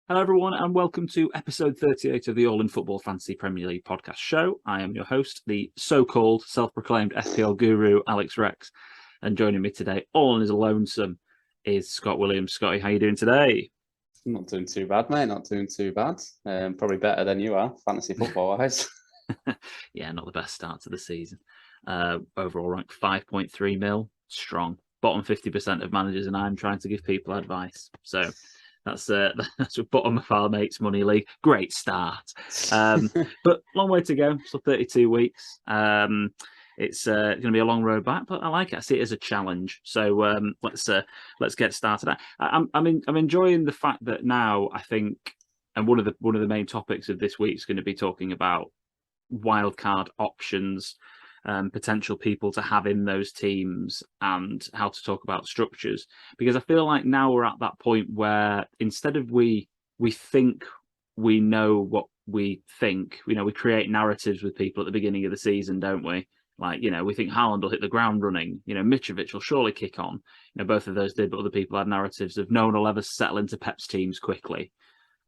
Hello, everyone, and welcome to episode 38 of the All in Football Fantasy Premier League podcast show. I am your host, the so-called self-proclaimed FPL Guru, Alex Rex. And joining me today, all on his lonesome, is Scott Williams. Scotty, how are you doing today? Not doing too bad, mate. Not doing too bad. Probably better than you are, fantasy football-wise. Yeah, not the best start to the season. Overall rank 5.3 mil, strong. Bottom 50% of managers, and I'm trying to give people advice. So that's a bottom of our mates' money league. Great start, but long way to go. So 32 weeks. It's going to be a long road back, but I like it. I see it as a challenge. So let's get started. I'm enjoying the fact that now I think, and one of the main topics of this week is going to be talking about wildcard options. Potential people to have in those teams and how to talk about structures, because I feel like now we're at that point where instead of we think we know what we think, we create narratives with people at the beginning of the season, don't we? Like, we think Haaland will hit the ground running, Mitrovic will surely kick on. Both of those did, but other people had narratives of no one will ever settle into Pep's teams quickly.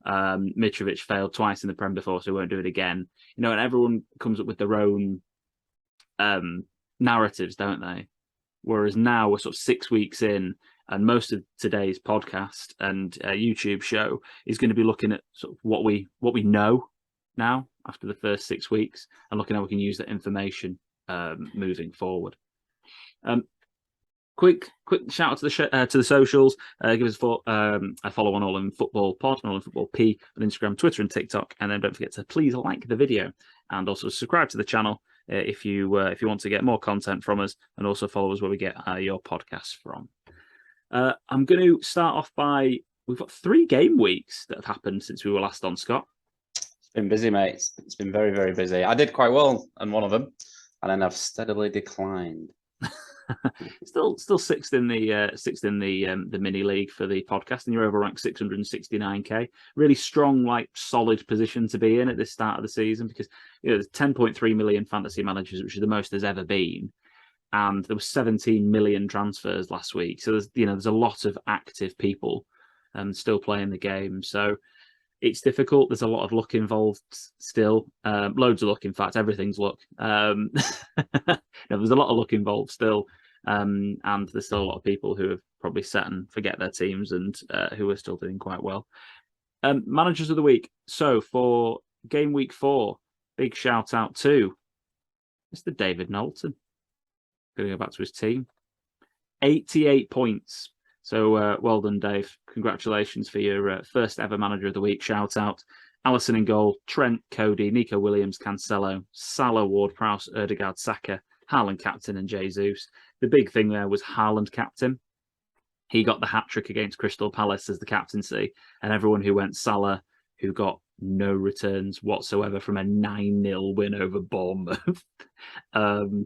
Mitrovic failed twice in the Prem before, so he won't do it again. And everyone comes up with their own narratives, don't they? Whereas now we're sort of 6 weeks in, and most of today's podcast and YouTube show is going to be looking at sort of what we know now after the first 6 weeks, and looking how we can use that information moving forward. Quick shout out to the socials. Give us a follow on All in Football Pod and All in Football P on Instagram, Twitter, and TikTok, and then don't forget to please like the video and also subscribe to the channel if you want to get more content from us, and also follow us where we get your podcasts from. I'm going to start off by, we've got 3 game weeks that have happened since we were last on, Scott. It's been busy, mate. It's been very, very busy. I did quite well on one of them, and then I've steadily declined. Still sixth in the mini league for the podcast, and you're over ranked 669k. Really strong, solid position to be in at this start of the season, because there's 10.3 million fantasy managers, which is the most there's ever been, and there was 17 million transfers last week. So there's a lot of active people still playing the game. So it's difficult. There's a lot of luck involved still. Loads of luck, in fact. Everything's luck. There's a lot of luck involved still. And there's still a lot of people who have probably set and forget their teams, and who are still doing quite well. Managers of the week. So for game week 4, big shout out to Mr. David Knowlton. Going to go back to his team. 88 points. So well done, Dave. Congratulations for your first ever manager of the week. Shout out. Alisson in goal, Trent, Cody, Nico Williams, Cancelo, Salah, Ward-Prowse, Ødegaard, Saka, Haaland captain, and Jesus. The big thing there was Haaland captain. He got the hat-trick against Crystal Palace as the captaincy, and everyone who went Salah, who got no returns whatsoever from a 9-0 win over Bournemouth,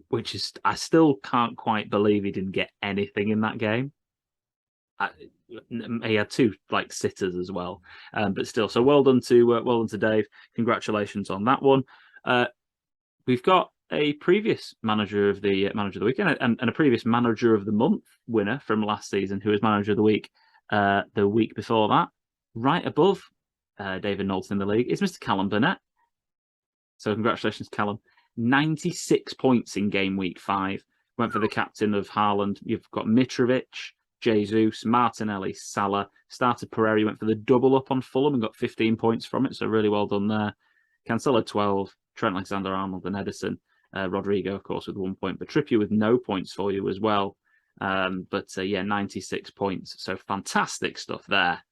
which is, I still can't quite believe he didn't get anything in that game. He had 2 sitters as well, but still. So well done to Dave. Congratulations on that one. We've got a previous manager of the week and a previous manager of the month winner from last season, who was manager of the week the week before that. Right above David Knowlton in the league is Mr. Callum Burnett. So congratulations, Callum. 96 points in game week 5. Went for the captain of Haaland. You've got Mitrovic, Jesus, Martinelli, Salah. Started Pereira, went for the double up on Fulham and got 15 points from it, so really well done there. Cancelo 12, Trent Alexander-Arnold and Ederson. Rodrigo, of course, with 1 point, but Trippier with no points for you as well. 96 points, so fantastic stuff there.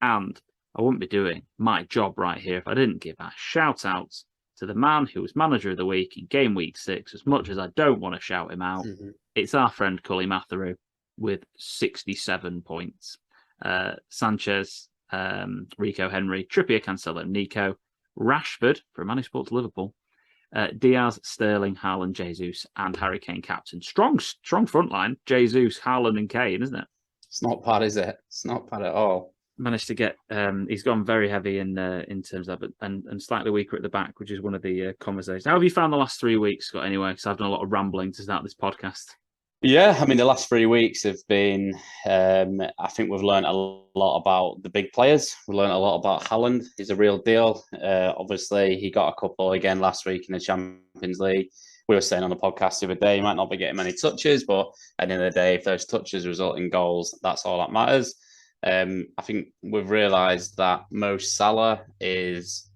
And I wouldn't be doing my job right here if I didn't give a shout out to the man who was manager of the week in game week 6. As much as I don't want to shout him out, It's our friend Cully Matheru with 67 points. Sanchez, Rico Henry, Trippier, Cancelo, Nico, Rashford for a man who supports Liverpool, Diaz, Sterling, Haaland, Jesus, and Harry Kane captain. Strong front line. Jesus, Haaland, and Kane, isn't it? It's not bad, is it? It's not bad at all. Managed to get. He's gone very heavy in terms of it, and slightly weaker at the back, which is one of the conversations. How have you found the last 3 weeks, Scott? Anyway, because I've done a lot of rambling to start this podcast. Yeah, I mean, the last 3 weeks have been, I think we've learned a lot about the big players. We learned a lot about Haaland. He's a real deal. Obviously, he got a couple again last week in the Champions League. We were saying on the podcast the other day, he might not be getting many touches, but at the end of the day, if those touches result in goals, that's all that matters. I think we've realised that Mo Salah is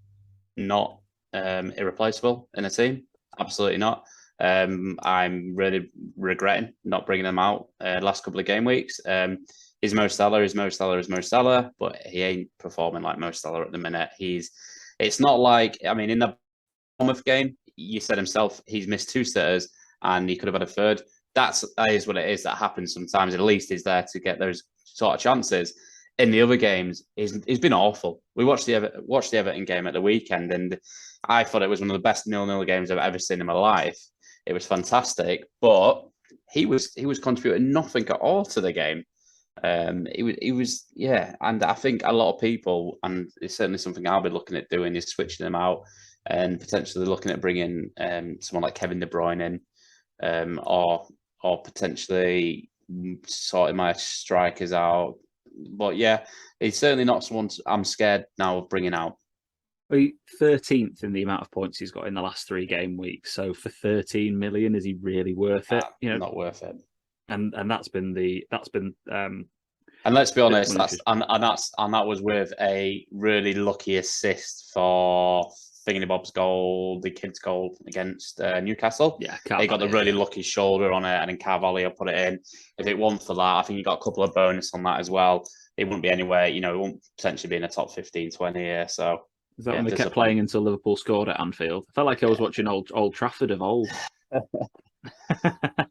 not irreplaceable in a team. Absolutely not. I'm really regretting not bringing him out last couple of game weeks. Is Mo Salah, is Mo Salah, is Mo Salah, but he ain't performing like Mo Salah at the minute. It's not like, I mean, in the Bournemouth game, you said himself, he's missed 2 sitters and he could have had a third. That is what it is. That happens sometimes. At least he's there to get those sort of chances. In the other games, he's been awful. We watched the Everton game at the weekend, and I thought it was one of the best 0-0 games I've ever seen in my life. It was fantastic, but he was contributing nothing at all to the game. He was yeah, and I think a lot of people, and it's certainly something I'll be looking at doing, is switching them out and potentially looking at bringing someone like Kevin De Bruyne in, or potentially sorting my strikers out. But yeah, he's certainly not someone I'm scared now of bringing out. 13th in the amount of points he's got in the last 3 game weeks. So for 13 million, is he really worth it? Not worth it. And that's been and let's be honest, that was with a really lucky assist for Thingamabob's goal, the kid's goal against Newcastle. Yeah, he got the really lucky shoulder on it, and then Carvalho put it in. If it wasn't for that, I think he got a couple of bonus on that as well. It wouldn't be anywhere, it wouldn't potentially be in the top 15, 20 here. So is that when they kept playing until Liverpool scored at Anfield? I felt like I was watching Old Trafford of old.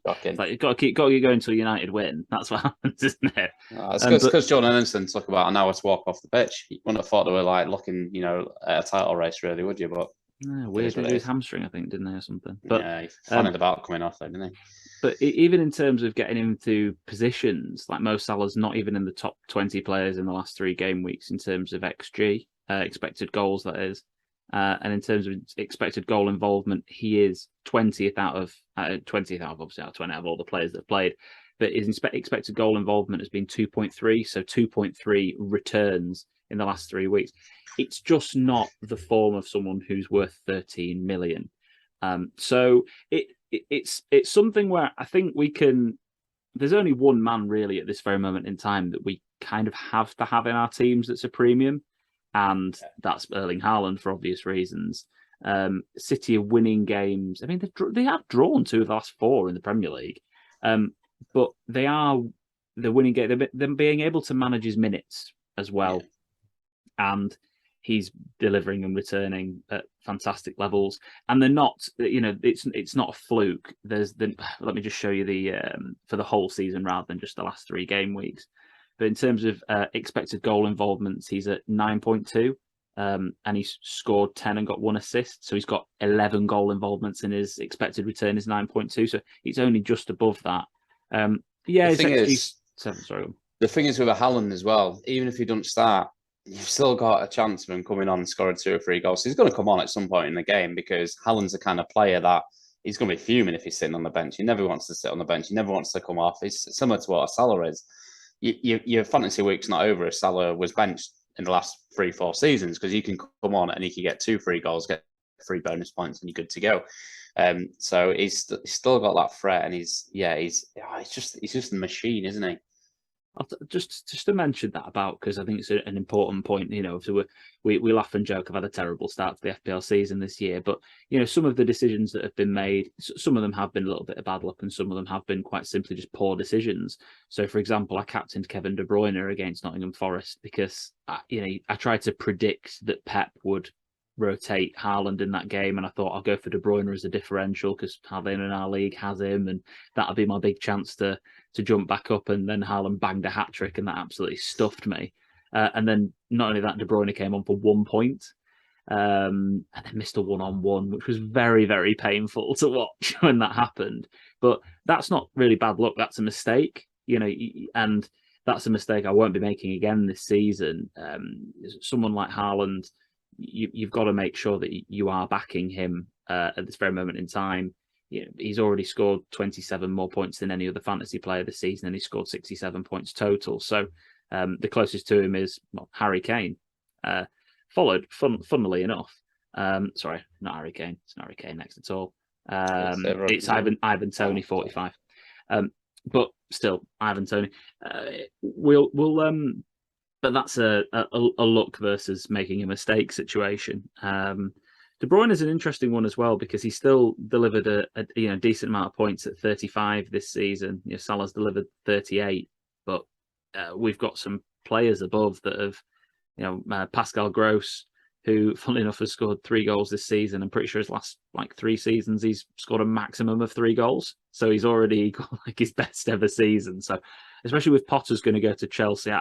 Like you've got to keep going until United win. That's what happens, isn't it? It's because John Anderson took about an hour to walk off the pitch. You wouldn't have thought they were like looking, at a title race, really, would you? But weird with his hamstring, I think, didn't they, or something? But yeah, he fanned about coming off there, didn't he? But even in terms of getting into positions, like Mo Salah's not even in the top 20 players in the last 3 game weeks in terms of XG, expected goals, that is. And in terms of expected goal involvement, he is 20th out of 20 out of all the players that have played. But his expected goal involvement has been 2.3, so 2.3 returns in the last 3 weeks. It's just not the form of someone who's worth 13 million. So it's something where I think we can. There's only one man really at this very moment in time that we kind of have to have in our teams that's a premium. And that's Erling Haaland for obvious reasons. City are winning games. I mean, they have drawn 2 of the last 4 in the Premier League, but they're winning game. They're being able to manage his minutes as well, and he's delivering and returning at fantastic levels. And they're not, it's not a fluke. Let me just show you for the whole season rather than just the last 3 game weeks. But in terms of expected goal involvements, he's at 9.2, and he's scored 10 and got 1 assist. So he's got 11 goal involvements, and his expected return is 9.2. So he's only just above that. The thing is with a Haaland as well, even if he doesn't start, you've still got a chance of him coming on and scoring 2 or 3 goals. So he's going to come on at some point in the game, because Haaland's the kind of player that he's going to be fuming if he's sitting on the bench. He never wants to sit on the bench. He never wants to come off. It's similar to what a Salah is. Your fantasy week's not over if Salah was benched in the last 3-4 seasons, because you can come on and he can get 2 free goals, get 3 bonus points, and you're good to go. So he's still got that threat, and he's just a machine, isn't he? Just to mention that because I think it's an important point. So we laugh and joke. I've had a terrible start to the FPL season this year, but some of the decisions that have been made, some of them have been a little bit of bad luck, and some of them have been quite simply just poor decisions. So, for example, I captained Kevin De Bruyne against Nottingham Forest because I tried to predict that Pep would rotate Haaland in that game, and I thought I'll go for De Bruyne as a differential because Haaland in our league has him, and that'll be my big chance to jump back up. And then Haaland banged a hat-trick, and that absolutely stuffed me. And then not only that, De Bruyne came on for 1 point, and then missed a 1-on-1, which was very, very painful to watch when that happened. But that's not really bad luck. That's a mistake, and that's a mistake I won't be making again this season. Someone like Haaland, you've got to make sure that you are backing him at this very moment in time. he's already scored 27 more points than any other fantasy player this season, and he scored 67 points total. So the closest to him is Harry Kane, followed, funnily enough. Sorry, not Harry Kane. It's not Harry Kane next at all. It's Ivan Toney, 45. But still, Ivan Toney. But that's a luck versus making a mistake situation. De Bruyne is an interesting one as well because he still delivered a decent amount of points at 35 this season. Salah's delivered 38, but we've got some players above that have, Pascal Gross, who, funnily enough, has scored 3 goals this season. I'm pretty sure his last 3 seasons he's scored a maximum of 3 goals, so he's already got his best ever season. So, especially with Potter's going to go to Chelsea.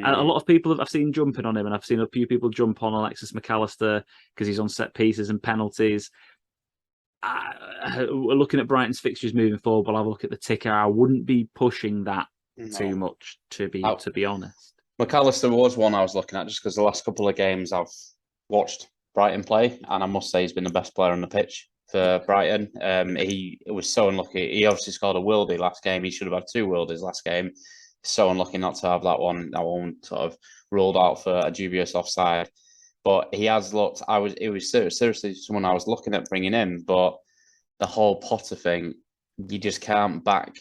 A lot of people I've seen jumping on him, and I've seen a few people jump on Alexis McAllister because he's on set pieces and penalties. Looking at Brighton's fixtures moving forward, I'll have a look at the ticker. I wouldn't be pushing that too much, to be honest. McAllister was one I was looking at just because the last couple of games I've watched Brighton play, and I must say he's been the best player on the pitch for Brighton. He was so unlucky. He obviously scored a worldie last game. He should have had 2 worldies last game. So unlucky not to have that one. That one sort of ruled out for a dubious offside. But he has looked. It was seriously someone I was looking at bringing in. But the whole Potter thing, you just can't back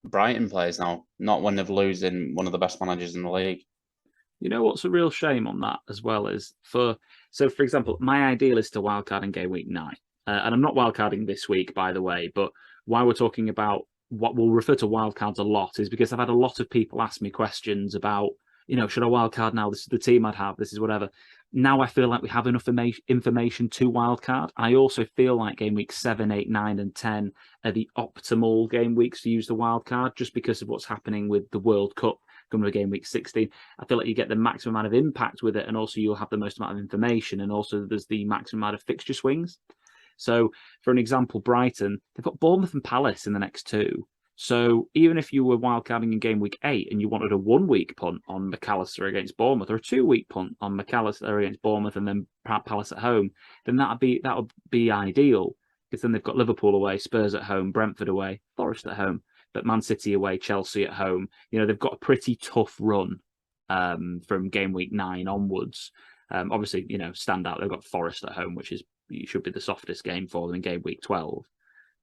Brighton players now. Not when they're losing one of the best managers in the league. You know what's a real shame on that as well is for example, my ideal is to wildcard in game week 9, and I'm not wildcarding this week, by the way. But why we're talking about what we'll refer to wildcards a lot is because I've had a lot of people ask me questions about, should I wildcard now? This is the team I'd have. This is whatever. Now I feel like we have enough information to wildcard. I also feel like game week 7, 8, 9, and 10 are the optimal game weeks to use the wildcard, just because of what's happening with the World Cup coming to game week 16. I feel like you get the maximum amount of impact with it, and also you'll have the most amount of information, and also there's the maximum amount of fixture swings. So, for an example, Brighton, they've got Bournemouth and Palace in the next 2. So, even if you were wildcarding in game week 8 and you wanted a 1-week punt on McAllister against Bournemouth, or a 2-week punt on McAllister against Bournemouth and then Palace at home, then that would be ideal, because then they've got Liverpool away, Spurs at home, Brentford away, Forest at home, but Man City away, Chelsea at home. They've got a pretty tough run from game week 9 onwards. Obviously, standout, they've got Forest at home, which should be the softest game for them in game week 12.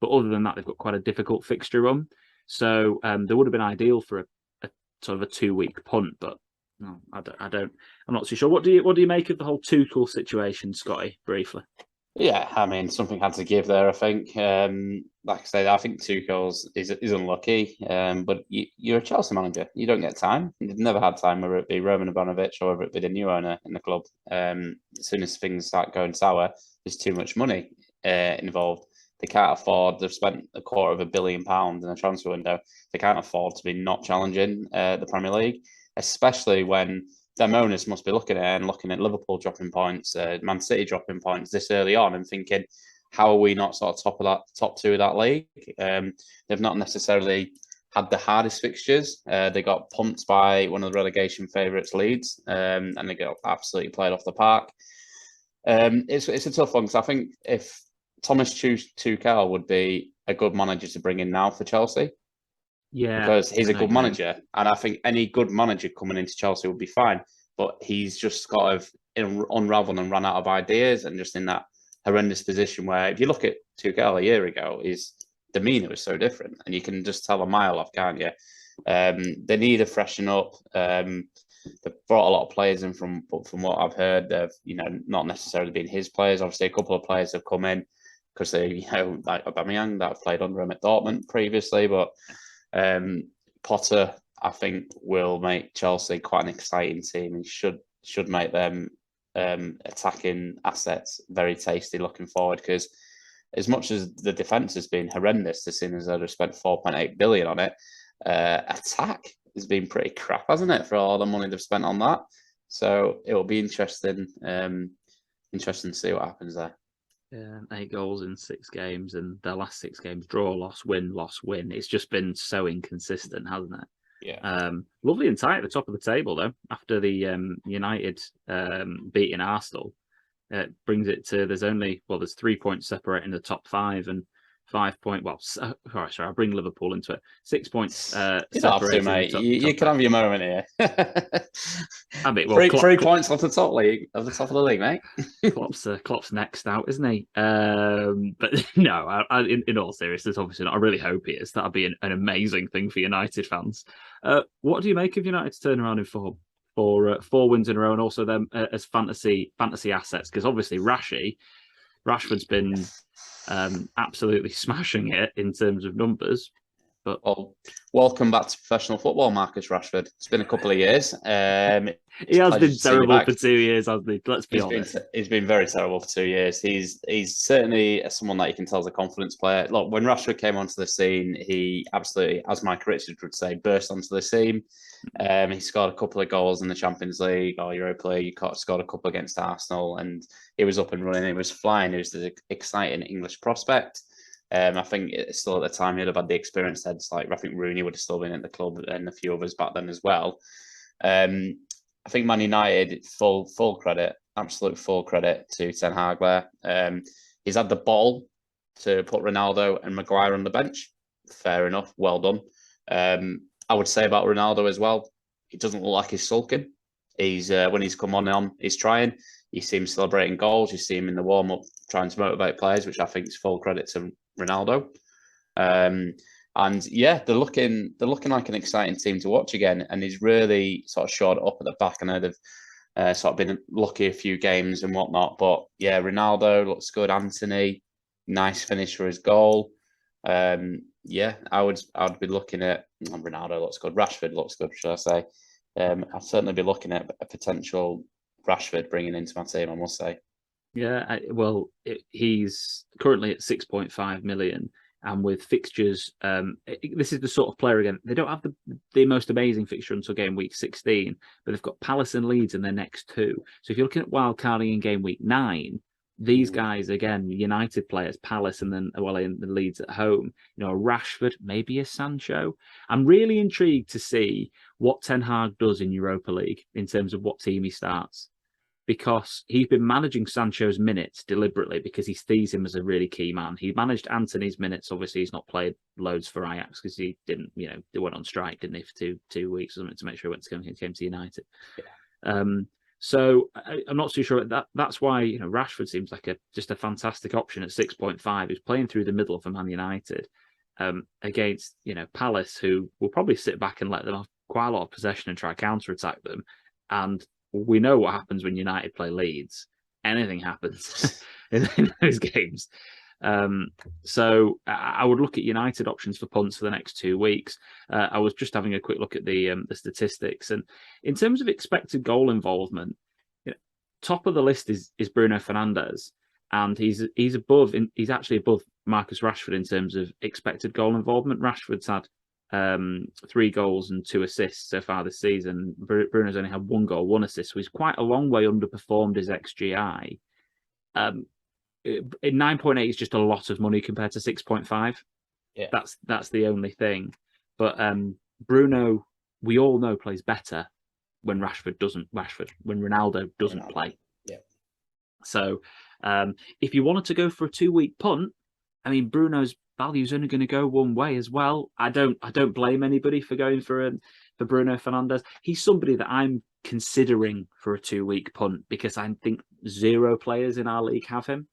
But other than that, they've got quite a difficult fixture run. So they would have been ideal for a sort of a 2-week punt, but no, I'm not too sure. What do you make of the whole Tuchel situation, Scotty, briefly? Yeah, I mean, something had to give there, I think. Like I said, I think Tuchel is unlucky, but you're a Chelsea manager. You don't get time. You've never had time, whether it be Roman Abramovich or whether it be the new owner in the club. As soon as things start going sour, there's too much money involved. They can't afford. They've spent £250 million in a transfer window. They can't afford to be not challenging the Premier League, especially when them owners must be looking at Liverpool dropping points, Man City dropping points this early on, and thinking, how are we not sort of top 2 of that league? They've not necessarily had the hardest fixtures. They got pumped by one of the relegation favourites, Leeds, and they got absolutely played off the park. It's a tough one, because I think if Thomas Tuchel would be a good manager to bring in now for Chelsea. Yeah, because he's a good manager, and I think any good manager coming into Chelsea would be fine. But he's just kind of unraveled and run out of ideas, and just in that horrendous position where, if you look at Tuchel a year ago, his demeanour was so different, and you can just tell a mile off, can't you? They need to freshen up. They've brought a lot of players in from what I've heard. They've not necessarily been his players. Obviously, a couple of players have come in because they like Aubameyang that have played under him at Dortmund previously, but. Potter, I think, will make Chelsea quite an exciting team, and should make them attacking assets very tasty looking forward. Because as much as the defence has been horrendous, the seeing as though they've spent 4.8 billion on it, attack has been pretty crap, hasn't it, for all the money they've spent on that? So it will be interesting to see what happens there. 8 goals in 6 games, and their last 6 games, draw, loss, win, loss, win. It's just been so inconsistent, hasn't it? Yeah. Lovely and tight at the top of the table, though, after the United beating Arsenal. It brings it to, there's 3 points separating the top 5, and 5 point. Well, sorry, I'll bring Liverpool into it. 6 points. You don't have to, mate. You can have your moment here. I mean, well, 3 points off the top league, of the league, mate. Klopp's next out, isn't he? But no, in all seriousness, obviously not. I really hope he is. That'd be an amazing thing for United fans. What do you make of United's turnaround in form for 4 wins in a row, and also them as fantasy assets? Because obviously Rashford's been absolutely smashing it in terms of numbers. But welcome back to professional football, Marcus Rashford. It's been a couple of years. He has been terrible for 2 years, hasn't he? Let's be honest. He's been very terrible for 2 years. He's certainly someone that you can tell is a confidence player. Look, when Rashford came onto the scene, he absolutely, as Mike Richards would say, burst onto the scene. He scored a couple of goals in the Champions League or Europa League. He scored a couple against Arsenal, and he was up and running. He was flying. He was the exciting English prospect. I think still at the time he'd have had the experience heads like I think Rooney would have still been at the club and a few others back then as well. I think Man United, full credit, absolute full credit to Ten Hag there. He's had the ball to put Ronaldo and Maguire on the bench. Fair enough, well done. I would say about Ronaldo as well, he doesn't look like he's sulking. He's when he's come on, he's trying. You see him celebrating goals. You see him in the warm-up trying to motivate players, which I think is full credit to Ronaldo. And yeah, they're looking like an exciting team to watch again. And he's really sort of shot up at the back. I know they've sort of been lucky a few games and whatnot, but yeah, Ronaldo looks good. Anthony, nice finish for his goal. Yeah, I'd be looking at Ronaldo looks good. Rashford looks good, should I say? I'd certainly be looking at a potential Rashford bringing into my team, I must say. Yeah, he's currently at 6.5 million, and with fixtures, this is the sort of player again. They don't have the most amazing fixture until game week 16, but they've got Palace and Leeds in their next 2. So if you're looking at wildcarding in game week 9, these guys again, United players, Palace, and then in the Leeds at home. You know, a Rashford, maybe a Sancho. I'm really intrigued to see what Ten Hag does in Europa League in terms of what team he starts, because he's been managing Sancho's minutes deliberately because he sees him as a really key man. He managed Anthony's minutes. Obviously, he's not played loads for Ajax because he didn't, they went on strike, didn't they, for two weeks or something to make sure he came to United. Yeah. So I'm not too sure. That's why Rashford seems like just a fantastic option at 6.5. He's playing through the middle for Man United against Palace, who will probably sit back and let them have quite a lot of possession and try to counter-attack them. And we know what happens when United play Leeds. Anything happens in those games. So I would look at United options for punts for the next 2 weeks. I was just having a quick look at the statistics, and in terms of expected goal involvement, top of the list is Bruno Fernandes, and he's actually above Marcus Rashford in terms of expected goal involvement. Rashford's had 3 goals and 2 assists so far this season. Bruno's only had 1 goal, 1 assist, so he's quite a long way underperformed his XGI. 9.8 is just a lot of money compared to 6.5. Yeah, that's the only thing. But Bruno, we all know, plays better when when Ronaldo doesn't play. Yeah. So if you wanted to go for a 2-week punt, I mean, Bruno's value is only going to go one way as well. I don't blame anybody for going for Bruno Fernandes. He's somebody that I'm considering for a 2-week punt because I think 0 players in our league have him.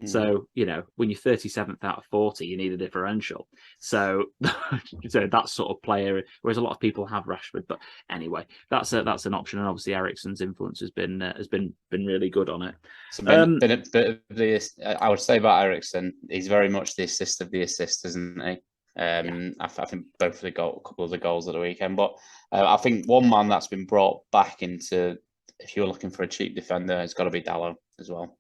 So, when you're 37th out of 40, you need a differential. So that sort of player, whereas a lot of people have Rashford. But anyway, that's an option. And obviously Eriksen's influence has been really good on it. So been a bit of the, I would say about Eriksen, he's very much the assist of the assist, isn't he? I think both a couple of the goals of the weekend. But I think one man that's been brought back into, if you're looking for a cheap defender, it's got to be Dalot as well.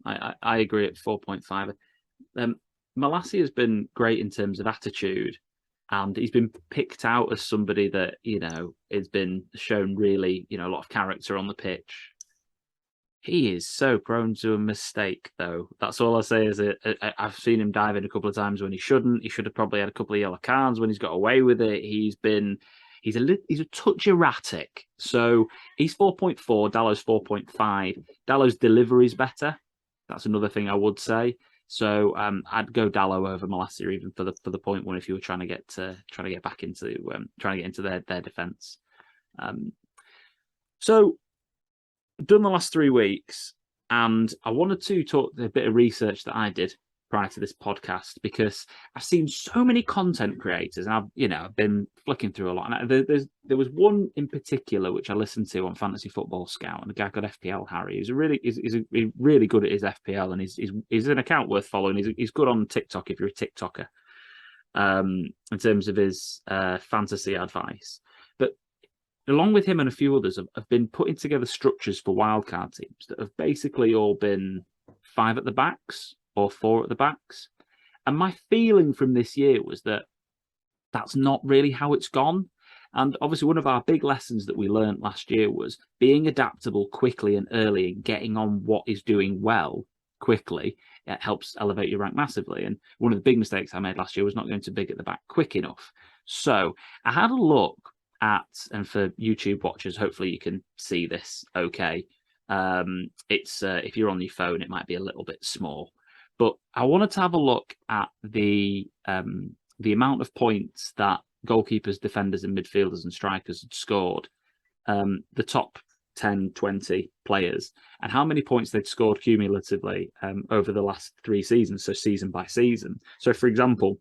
I agree at 4.5. Malassi has been great in terms of attitude, and he's been picked out as somebody that has been shown really a lot of character on the pitch. He is so prone to a mistake, though. That's all I say. Is I've seen him dive in a couple of times when he shouldn't. He should have probably had a couple of yellow cards when he's got away with it. He's a touch erratic. So he's 4.4. Dalot's 4.5. Dalot's delivery is better. That's another thing I would say. So I'd go Dalot over Mcallister even for the 0.1 if you were trying to get back into their defence. So done the last 3 weeks, and I wanted to talk a bit of research that I did prior to this podcast, because I've seen so many content creators, and I've been flicking through a lot. And there was one in particular which I listened to on Fantasy Football Scout, and the guy called FPL Harry. He's really good at his FPL, and he's an account worth following. He's good on TikTok if you're a TikToker, in terms of his fantasy advice. But along with him and a few others, have been putting together structures for wildcard teams that have basically all been 5 at the backs or 4 at the backs. And my feeling from this year was that that's not really how it's gone. And obviously one of our big lessons that we learned last year was being adaptable quickly and early and getting on what is doing well quickly. It helps elevate your rank massively. And one of the big mistakes I made last year was not going to big at the back quick enough. So I had a look at, and for YouTube watchers, hopefully you can see this okay. It's if you're on your phone, it might be a little bit small. But I wanted to have a look at the amount of points that goalkeepers, defenders, and midfielders and strikers had scored, the top 10, 20 players, and how many points they'd scored cumulatively over the last 3 seasons, so season by season. So, for example,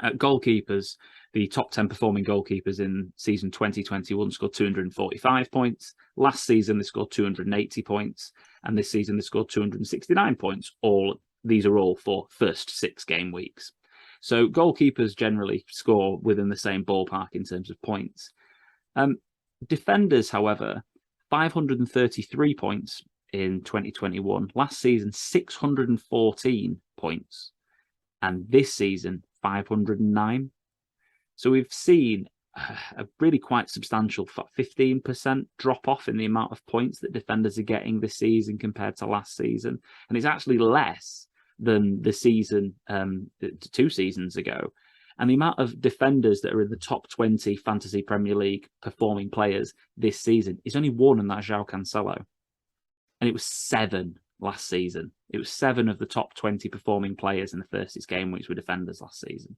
goalkeepers, the top 10 performing goalkeepers in season 2021 scored 245 points. Last season, they scored 280 points. And this season, they scored 269 points. These are all for first 6 game weeks. So goalkeepers generally score within the same ballpark in terms of points. Defenders, however, 533 points in 2021. Last season, 614 points. And this season, 509. So we've seen a really quite substantial 15% drop off in the amount of points that defenders are getting this season compared to last season. And it's actually less than the season 2 seasons ago. And the amount of defenders that are in the top 20 Fantasy Premier League performing players this season is only 1, and that's João Cancelo. And it was 7 last season. It was 7 of the top 20 performing players in the first 6 game weeks were defenders last season.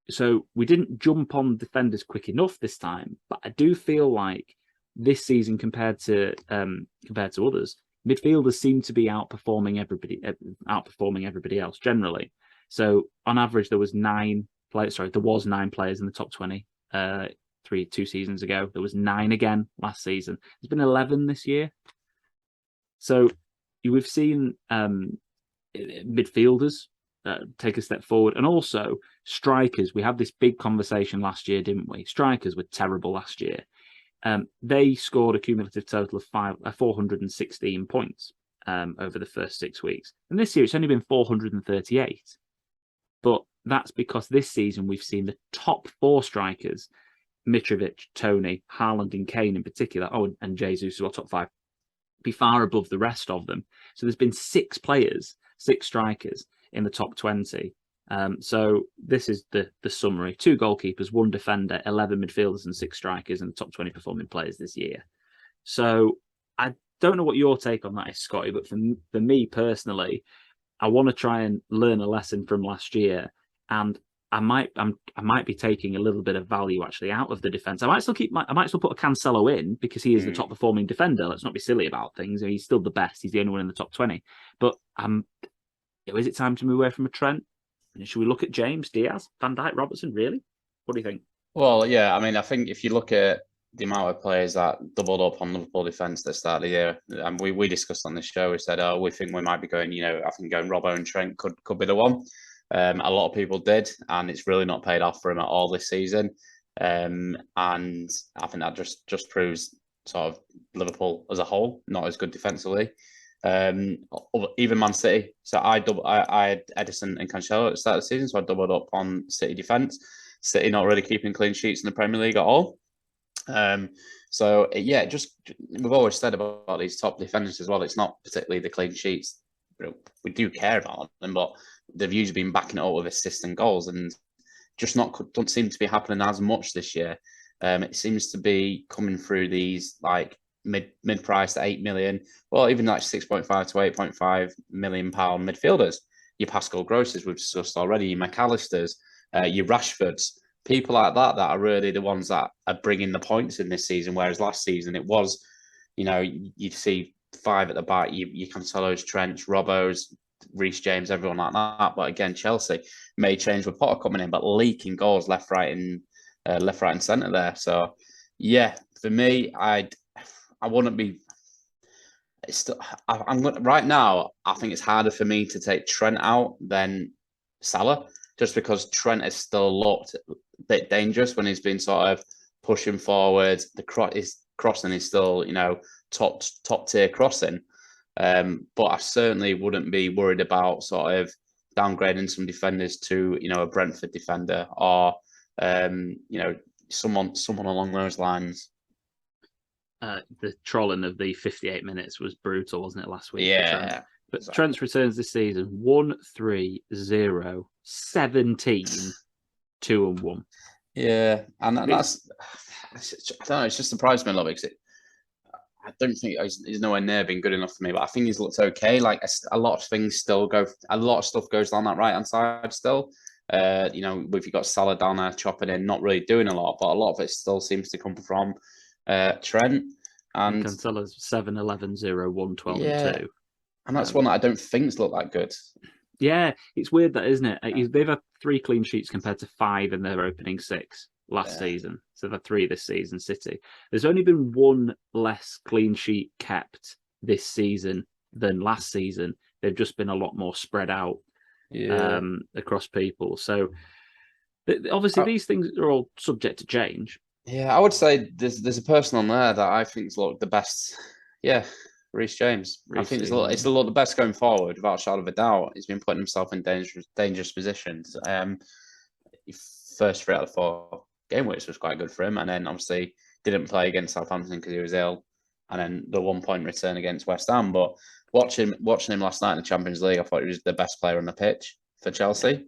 So we didn't jump on defenders quick enough this time, but I do feel like this season compared to others, midfielders seem to be outperforming everybody else generally. So on average, there was 9 players in the top 20 2 seasons ago. There was 9 again last season. There's been 11 this year. So we've seen midfielders take a step forward, and also strikers. We had this big conversation last year, didn't we? Strikers were terrible last year. They scored a cumulative total of 416 points over the first 6 weeks, and this year it's only been 438. But that's because this season we've seen the top 4 strikers, Mitrovic, Tony, Haaland, and Kane in particular, and Jesus, who are top 5, be far above the rest of them. So there's been 6 strikers in the top 20. So this is the summary: 2 goalkeepers, 1 defender, 11 midfielders, and 6 strikers in the top 20 performing players this year. So I don't know what your take on that is, Scotty, but for me personally, I want to try and learn a lesson from last year, and I might be taking a little bit of value actually out of the defense. I might still put a Cancelo in because he is the top performing defender. Let's not be silly about things. He's still the best. He's the only one in the top 20. But is it time to move away from a Trent? Should we look at James, Diaz, Van Dijk, Robertson? Really? What do you think? Well, yeah. I mean, I think if you look at the amount of players that doubled up on Liverpool defence at the start of the year, and we discussed on this show, we said, we think we might be going, I think going Robbo and Trent could be the one. A lot of people did, and it's really not paid off for him at all this season. And I think that just proves sort of Liverpool as a whole not as good defensively. Even Man City. So I had Edison and Cancelo at the start of the season, so I doubled up on City defence. City not really keeping clean sheets in the Premier League at all. We've always said about these top defenders as well. It's not particularly the clean sheets. We do care about them, but they've usually been backing it up with assists and goals, and don't seem to be happening as much this year. It seems to be coming through these like mid priced at 8 million, well, even like 6.5 to 8.5 million pound midfielders. Your Pascal Grosses we've discussed already, your McAllisters, your Rashfords, people like that are really the ones that are bringing the points in this season. Whereas last season it was, you'd see 5 at the back, you Cancelos, Trent, Robbo's, Rhys James, everyone like that. But again, Chelsea may change with Potter coming in, but leaking goals left, right, and centre there. So yeah, for me, I wouldn't be. It's still, I'm right now. I think it's harder for me to take Trent out than Salah, just because Trent is still looked a bit dangerous when he's been sort of pushing forward. The crossing is still, top tier crossing. But I certainly wouldn't be worried about sort of downgrading some defenders to, a Brentford defender or, someone along those lines. The trolling of the 58 minutes was brutal, wasn't it, last week? Yeah. But exactly. Trent's returns this season 1-3-0, 17, 2-1. Yeah, and that's I don't know. It's just surprised me a little bit because I don't think he's nowhere near been good enough for me. But I think he's looked okay. Like a lot of stuff goes down that right hand side still. If you've got Salah down there chopping in, not really doing a lot, but a lot of it still seems to come from Trent and Cancelo's 7-11-0, 1-12 and 2. And that's one that I don't think's looked that good. Yeah, it's weird that, isn't it? They've had 3 clean sheets compared to 5 in their opening 6 last season. So they've had 3 this season, City. There's only been 1 less clean sheet kept this season than last season. They've just been a lot more spread out across people. So obviously these things are all subject to change. Yeah, I would say there's a person on there that I think's looked the best. Yeah, Rhys James. I think it's a lot the best going forward, without a shadow of a doubt. He's been putting himself in dangerous positions. First 3 out of 4 Gameweeks was quite good for him, and then obviously didn't play against Southampton because he was ill, and then the 1-point return against West Ham. But watching him last night in the Champions League, I thought he was the best player on the pitch for Chelsea.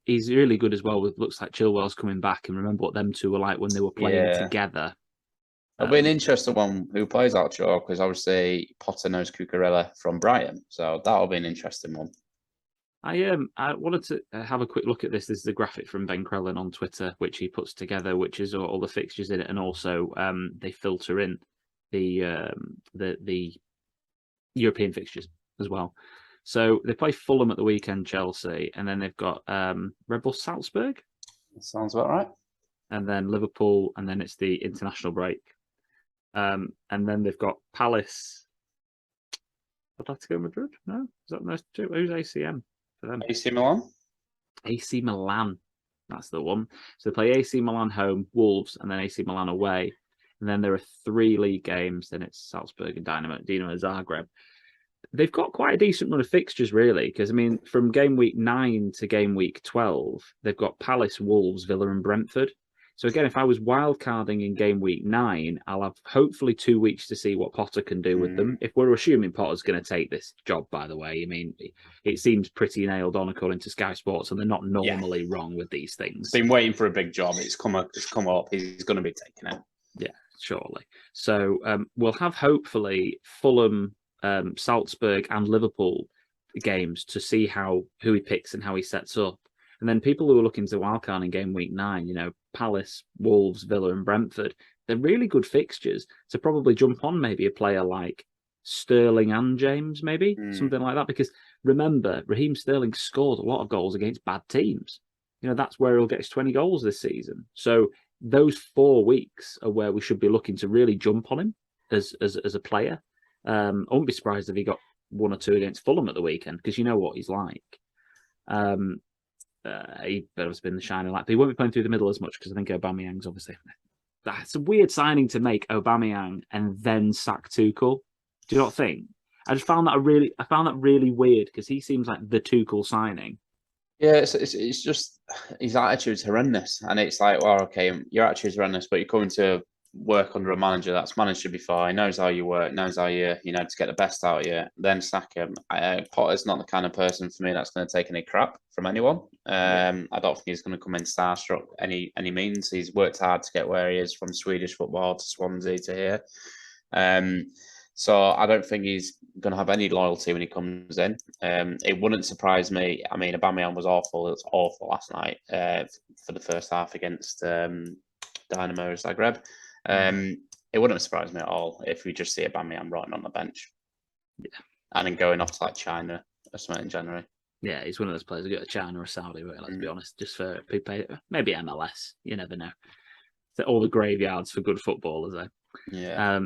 He's really good as well. With looks like Chilwell's coming back, and remember what them two were like when they were playing together. It'll be an interesting one who plays out, sure, because obviously Potter knows Cucurella from Brighton, so that'll be an interesting one. I wanted to have a quick look at this. This is a graphic from Ben Crellin on Twitter, which he puts together, which is all the fixtures in it, and also they filter in the European fixtures as well. So they play Fulham at the weekend, Chelsea, and then they've got Red Bull Salzburg. That sounds about right. And then Liverpool, and then it's the international break. And then they've got Palace. Atletico Madrid? No? Is that the most two? Who's ACM for them? AC Milan? AC Milan. That's the one. So they play AC Milan home, Wolves, and then AC Milan away. And then there are 3 league games. Then it's Salzburg and Dinamo Zagreb. They've got quite a decent run of fixtures, really, because, from game week 9 to game week 12, they've got Palace, Wolves, Villa and Brentford. So again, if I was wildcarding in game week 9, I'll have hopefully 2 weeks to see what Potter can do with them. If we're assuming Potter's going to take this job, by the way, it seems pretty nailed on according to Sky Sports, and they're not normally wrong with these things. Been waiting for a big job. It's come up. He's going to be taking it. Yeah, surely. So we'll have hopefully Fulham, Salzburg and Liverpool games to see who he picks and how he sets up. And then people who are looking to wildcard in game week 9, Palace, Wolves, Villa and Brentford, they're really good fixtures to probably jump on maybe a player like Sterling and James, maybe something like that. Because remember, Raheem Sterling scored a lot of goals against bad teams. That's where he'll get his 20 goals this season. So those 4 weeks are where we should be looking to really jump on him as a player. I wouldn't be surprised if he got 1 or 2 against Fulham at the weekend, because you know what he's like. He has been the shining light, but he won't be playing through the middle as much because I think Aubameyang's obviously. That's a weird signing to make, Aubameyang, and then sack Tuchel. Do you not think? I found that really weird because he seems like the Tuchel signing. Yeah, it's just his attitude's horrendous, and it's like, well, okay, your attitude's horrendous, but you're coming to work under a manager that's managed you before. He knows how you work, knows how to get the best out of you. Then sack him. Potter's not the kind of person for me that's going to take any crap from anyone. I don't think he's going to come in starstruck any means. He's worked hard to get where he is, from Swedish football to Swansea to here. So I don't think he's going to have any loyalty when he comes in. It wouldn't surprise me. I mean, Aubameyang was awful. It was awful last night for the first half against Dynamo Zagreb. It wouldn't surprise me at all if we just see Aubameyang rotting on the bench. Yeah. And then going off to like China or something in January. Yeah, he's one of those players who go to China or Saudi, really, let's be honest, just for maybe MLS. You never know. So all the graveyards for good footballers, eh? Yeah.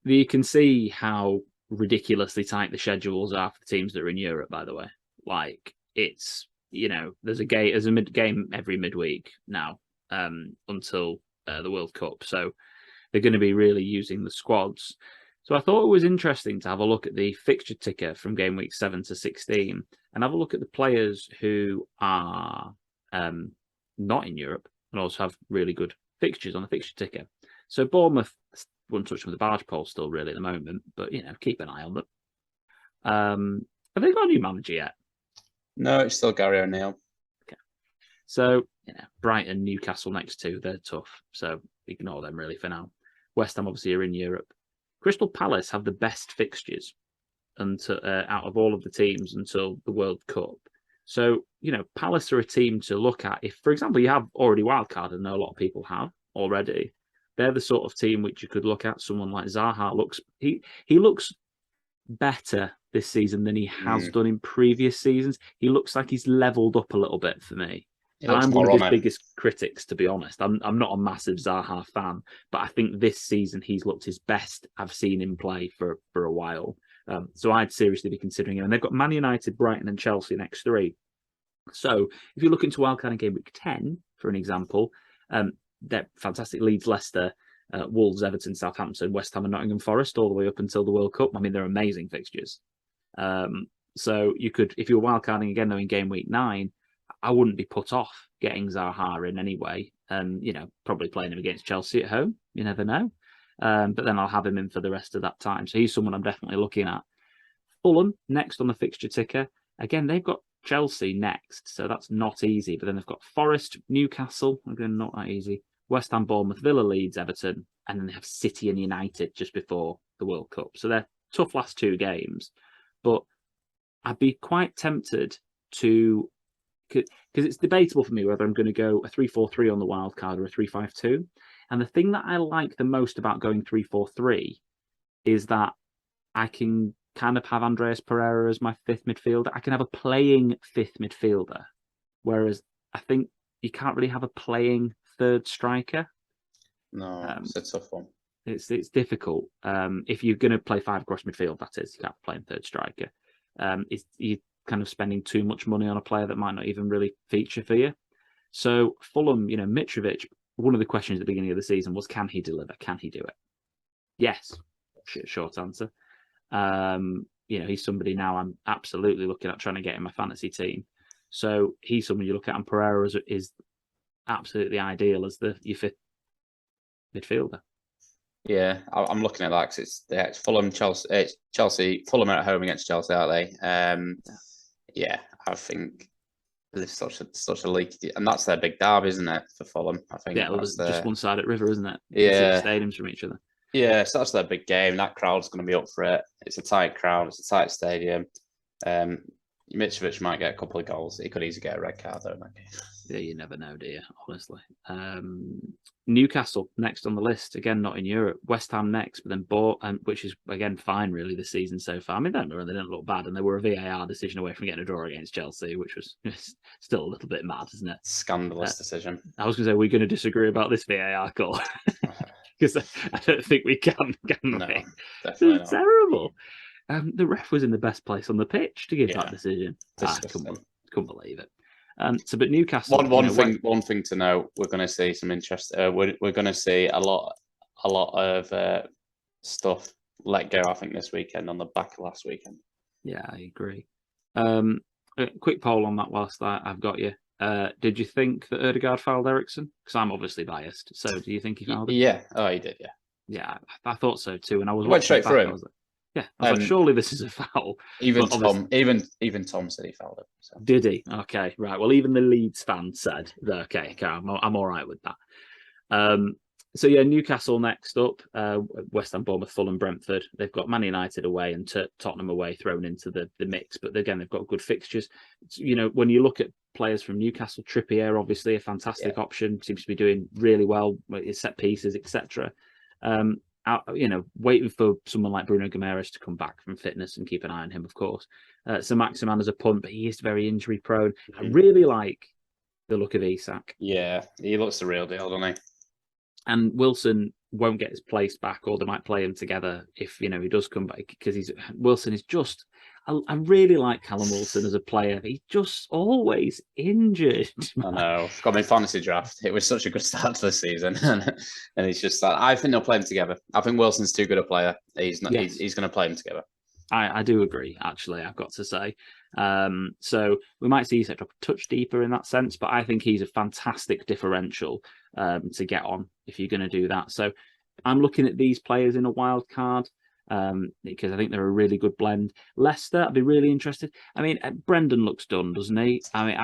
You can see how ridiculously tight the schedules are for the teams that are in Europe, by the way. Like, it's, there's a game every midweek now until the World Cup. So they're going to be really using the squads. So I thought it was interesting to have a look at the fixture ticker from game week 7 to 16 and have a look at the players who are not in Europe and also have really good fixtures on the fixture ticker. So Bournemouth won't touch them with the barge pole still really at the moment, but keep an eye on them. Have they got a new manager yet? No, it's still Gary O'Neill. Okay. So, Brighton, Newcastle next two, they're tough. So ignore them really for now. West Ham obviously are in Europe. Crystal Palace have the best fixtures out of all of the teams until the World Cup. So, Palace are a team to look at. If, for example, you have already wildcard, and I know a lot of people have already, they're the sort of team which you could look at. Someone like Zaha he looks better this season than he has done in previous seasons. He looks like he's leveled up a little bit for me. And I'm one of his biggest critics, to be honest. I'm not a massive Zaha fan, but I think this season he's looked his best I've seen him play for a while. So I'd seriously be considering him. And they've got Man United, Brighton and Chelsea next 3. So if you look into wildcard in game week 10, for an example, they're fantastic. Leeds, Leicester, Wolves, Everton, Southampton, West Ham and Nottingham Forest all the way up until the World Cup. I mean, they're amazing fixtures. So you could, if you're wildcarding again though in game week 9, I wouldn't be put off getting Zaha in anyway. Probably playing him against Chelsea at home. You never know. But then I'll have him in for the rest of that time. So he's someone I'm definitely looking at. Fulham, next on the fixture ticker. Again, they've got Chelsea next, so that's not easy. But then they've got Forest, Newcastle. Again, not that easy. West Ham, Bournemouth, Villa, Leeds, Everton. And then they have City and United just before the World Cup. So they're tough last 2 games. But I'd be quite tempted to... Because it's debatable for me whether I'm going to go a 3-4-3 on the wild card or a 3-5-2. And the thing that I like the most about going 3-4-3 is that I can kind of have Andreas Pereira as my 5th midfielder. I can have a playing 5th midfielder, whereas I think you can't really have a playing 3rd striker. No, it's a tough one. It's difficult. If you're going to play 5 across midfield, that is, you can't play in 3rd striker. You kind of spending too much money on a player that might not even really feature for you. So Fulham, Mitrovic, one of the questions at the beginning of the season was, can he deliver? Can he do it? Yes. Short answer. He's somebody now I'm absolutely looking at trying to get in my fantasy team. So he's someone you look at, and Pereira is absolutely ideal as your 5th midfielder. Yeah, I'm looking at that because it's Fulham, Chelsea. Fulham are at home against Chelsea, aren't they? Yeah, I think there's such a leak, and that's their big derby, isn't it, for Fulham? I think. Yeah, it's just one side at River, isn't it? Yeah, stadiums from each other. Yeah, so that's their big game. That crowd's going to be up for it. It's a tight crowd. It's a tight stadium. Mitrovic might get a couple of goals. He could easily get a red card though in that game. Yeah, you never know, do you? Honestly. Newcastle next on the list. Again, not in Europe. West Ham next, but then which is again fine really this season so far. I mean, they didn't look bad, and they were a VAR decision away from getting a draw against Chelsea, which was still a little bit mad, isn't it? Scandalous decision. I was going to say, we're going to disagree about this VAR call because I don't think we can No, we? definitely not. Terrible. The ref was in the best place on the pitch to give that decision. I couldn't believe it. But Newcastle. One thing to note: we're going to see some interest. We're going to see a lot of stuff let go. I think this weekend on the back of last weekend. Yeah, I agree. A quick poll on that whilst I've got you. Did you think that Ødegaard fouled Eriksen? Because I'm obviously biased. So do you think he fouled him? Yeah. Oh, he did. Yeah. Yeah, I thought so too. And I was Went watching straight it back. through him. I was like, yeah, I was like, surely this is a foul. Even But Tom, even Tom said he fouled him. So. did he? Okay, right. Well, even the Leeds fan said, okay, I'm all right with that. So yeah, Newcastle next up, West Ham, Bournemouth, Fulham, Brentford. They've got Man United away and Tottenham away thrown into the mix. But again, they've got good fixtures. You know, when you look at players from Newcastle, Trippier, obviously a fantastic option, seems to be doing really well with his set pieces, etc. You know, waiting for someone like Bruno Guimaraes to come back from fitness and keep an eye on him, of course. So Maximan as a punt, but he is very injury prone. I really like the look of Isak. Yeah, he looks the real deal, doesn't he? And Wilson won't get his place back, or they might play him together if, you know, he does come back, because Wilson is just. I really like Callum Wilson as a player. He's just always injured. I know. Got my fantasy draft. It was such a good start to the season, and he's just like, I think they'll play him together. I think Wilson's too good a player. He's not. Yes. He's going to play him together. I do agree. Actually, I've got to say. So we might see Isak drop a touch deeper in that sense, but I think he's a fantastic differential to get on if you're going to do that. So I'm looking at these players in a wild card. Because I think they're a really good blend. Leicester, I'd be really interested. I mean, Brendan looks done, doesn't he? I mean,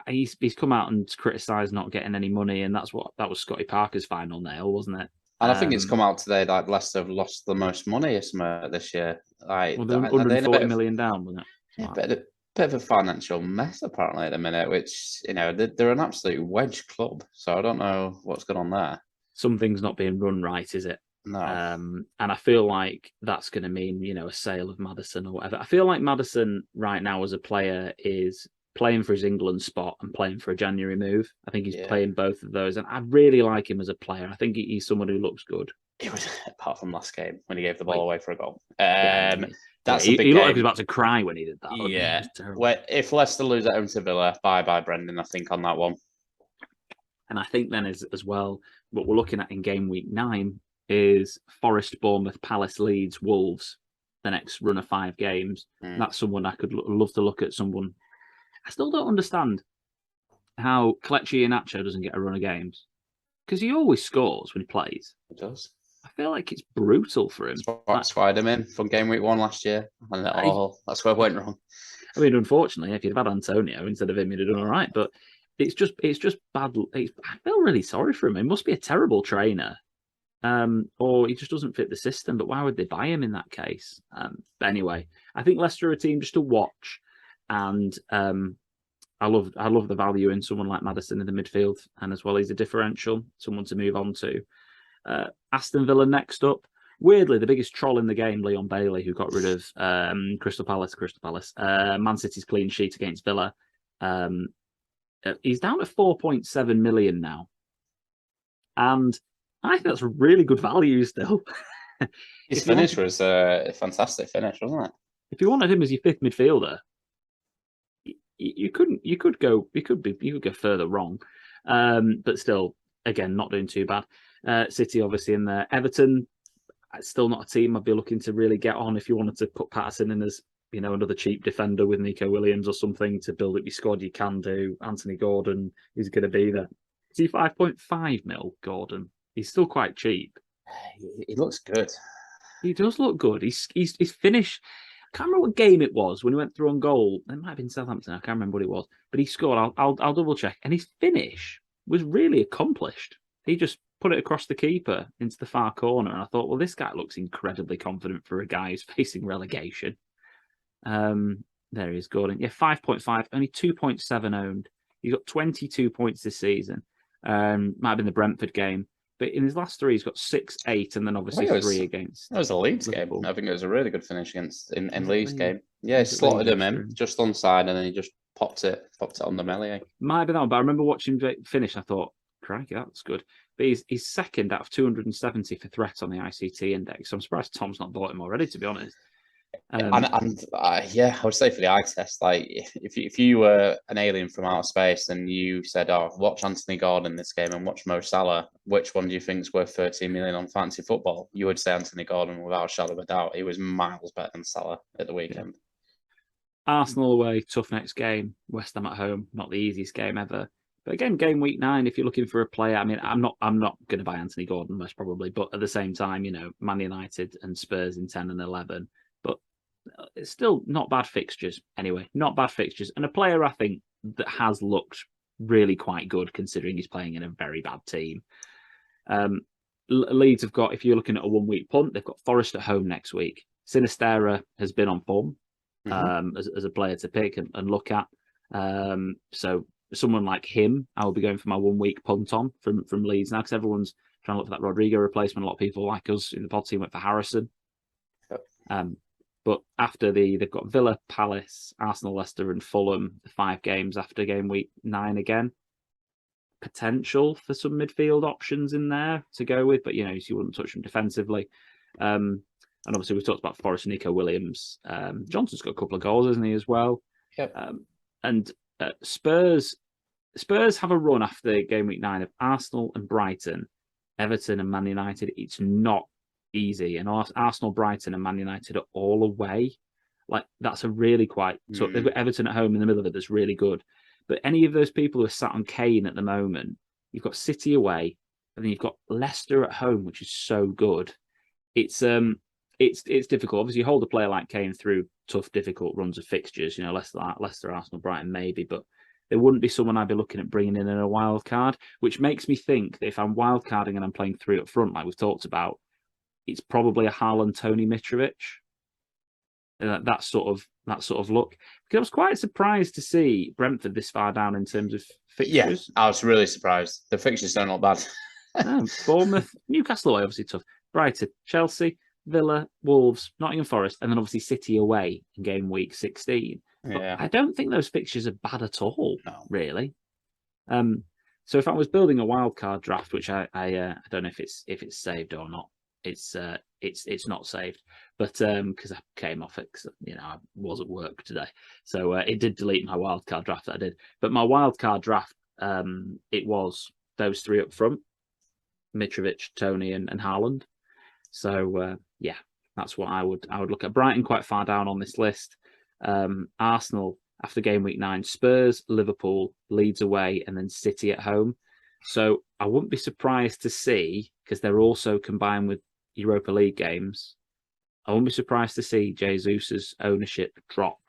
he's come out and criticised not getting any money, and that was Scotty Parker's final nail, wasn't it? And I think it's come out today that Leicester have lost the most money this year. Like, well, they're 140 million down, wasn't it? Yeah, bit of a financial mess apparently at the minute. Which, you know, they're an absolute wedge club. So I don't know what's going on there. Something's not being run right, is it? No. And I feel like that's going to mean, you know, a sale of Maddison or whatever. I feel like Maddison right now as a player is playing for his England spot and playing for a January move. I think he's playing both of those, and I really like him as a player. I think he's someone who looks good. It was, apart from last game when he gave the ball away for a goal. That's a big he looked like he was about to cry when he did that. Yeah. Well, if Leicester lose at home to Villa, bye Brendan, I think, on that one. And I think then as well, what we're looking at in game week 9 is Forest, Bournemouth, Palace, Leeds, Wolves, the next run of 5 games. That's someone I could love to look at. Someone I still don't understand how Kelechi Iheanacho doesn't get a run of games, because he always scores when he plays. He does. I feel like it's brutal for him. That's why I had him in from game week 1 last year, and that's where I went wrong. I mean, unfortunately, if you'd have had Antonio instead of him, you'd have done all right. But it's just bad. I feel really sorry for him. He must be a terrible trainer. Or he just doesn't fit the system. But why would they buy him in that case? But anyway, I think Leicester are a team just to watch, and I love the value in someone like Maddison in the midfield, and as well he's a differential, someone to move on to. Aston Villa next up. Weirdly, the biggest troll in the game, Leon Bayley, who got rid of Crystal Palace, Man City's clean sheet against Villa. He's down to 4.7 million now, and I think that's a really good value still. His finish was a fantastic finish, wasn't it? If you wanted him as your 5th midfielder, you could go further wrong. But still, again, not doing too bad. City obviously in there. Everton, still not a team I'd be looking to really get on. If you wanted to put Patterson in as, you know, another cheap defender with Nico Williams or something to build up your squad, you can do. Anthony Gordon is going to be there. Is he 5.5 mil, Gordon? He's still quite cheap. He looks good. He does look good. He's finished. I can't remember what game it was when he went through on goal. It might have been Southampton. I can't remember what it was, but he scored. I'll double check. And his finish was really accomplished. He just put it across the keeper into the far corner, and I thought, well, this guy looks incredibly confident for a guy who's facing relegation. There he is, Gordon. Yeah, 5.5, only 2.7 owned. He's got 22 points this season. Might have been the Brentford game. But in his last 3, he's got 6, 8, and then obviously 3 against. That was a Leeds game. I think it was a really good finish against in Leeds game. Yeah, he slotted him in just onside, and then he just popped it on the Melier. Might be that one, but I remember watching him finish. I thought, crikey, that's good. But he's second out of 270 for threat on the ICT index. So I'm surprised Tom's not bought him already, to be honest. Yeah, I would say for the eye test, like if you were an alien from outer space and you said, "Oh, watch Anthony Gordon this game and watch Mo Salah, which one do you think is worth 13 million on fantasy football?" You would say Anthony Gordon without a shadow of a doubt. He was miles better than Salah at the weekend. Arsenal away, tough next game. West Ham at home, not the easiest game ever. But again, game week 9, if you're looking for a player, I mean, I'm not going to buy Anthony Gordon, most probably, but at the same time, Man United and Spurs in 10 and 11. But it's still not bad fixtures anyway, not bad fixtures. And a player I think that has looked really quite good considering he's playing in a very bad team. Leeds have got, if you're looking at a 1 week punt, they've got Forest at home next week. Sinistera has been on form as a player to pick and look at. So someone like him, I will be going for my 1 week punt on from Leeds now because everyone's trying to look for that Rodrigo replacement. A lot of people like us in the pod team went for Harrison. Yep. But after they've got Villa, Palace, Arsenal, Leicester, and Fulham, the 5 games after game week 9 again. Potential for some midfield options in there to go with, but you wouldn't touch them defensively. And obviously we've talked about Forest, Nico Williams. Johnson's got a couple of goals, hasn't he, as well? Yep. And Spurs have a run after game week 9 of Arsenal and Brighton, Everton and Man United. It's not easy, and Arsenal, Brighton, and Man United are all away. Like that's a really quite. So they've got Everton at home in the middle of it. That's really good. But any of those people who are sat on Kane at the moment, you've got City away, and then you've got Leicester at home, which is so good. It's difficult. Obviously, you hold a player like Kane through tough, difficult runs of fixtures. Leicester, Arsenal, Brighton, maybe, but there wouldn't be someone I'd be looking at bringing in a wild card, which makes me think that if I'm wild carding and I'm playing 3 up front, like we've talked about, it's probably a Haaland, Tony, Mitrovic. That sort of look. Because I was quite surprised to see Brentford this far down in terms of fixtures. Yeah, I was really surprised. The fixtures don't look bad. Bournemouth, Newcastle away, obviously tough. Brighton, Chelsea, Villa, Wolves, Nottingham Forest, and then obviously City away in game week 16. Yeah. But I don't think those fixtures are bad at all, really. So if I was building a wildcard draft, which I don't know if it's saved or not, it's not saved, but because I came off it because I was at work today, so it did delete my wildcard draft that I did. But my wildcard draft, it was those 3 up front: Mitrovic, Tony, and Haaland. So yeah, that's what I would look at. Brighton quite far down on this list. Arsenal after game week 9, Spurs, Liverpool, Leeds away, and then City at home. So I wouldn't be surprised to see, because they're also combined with Europa League games, I wouldn't be surprised to see Jesus' ownership drop.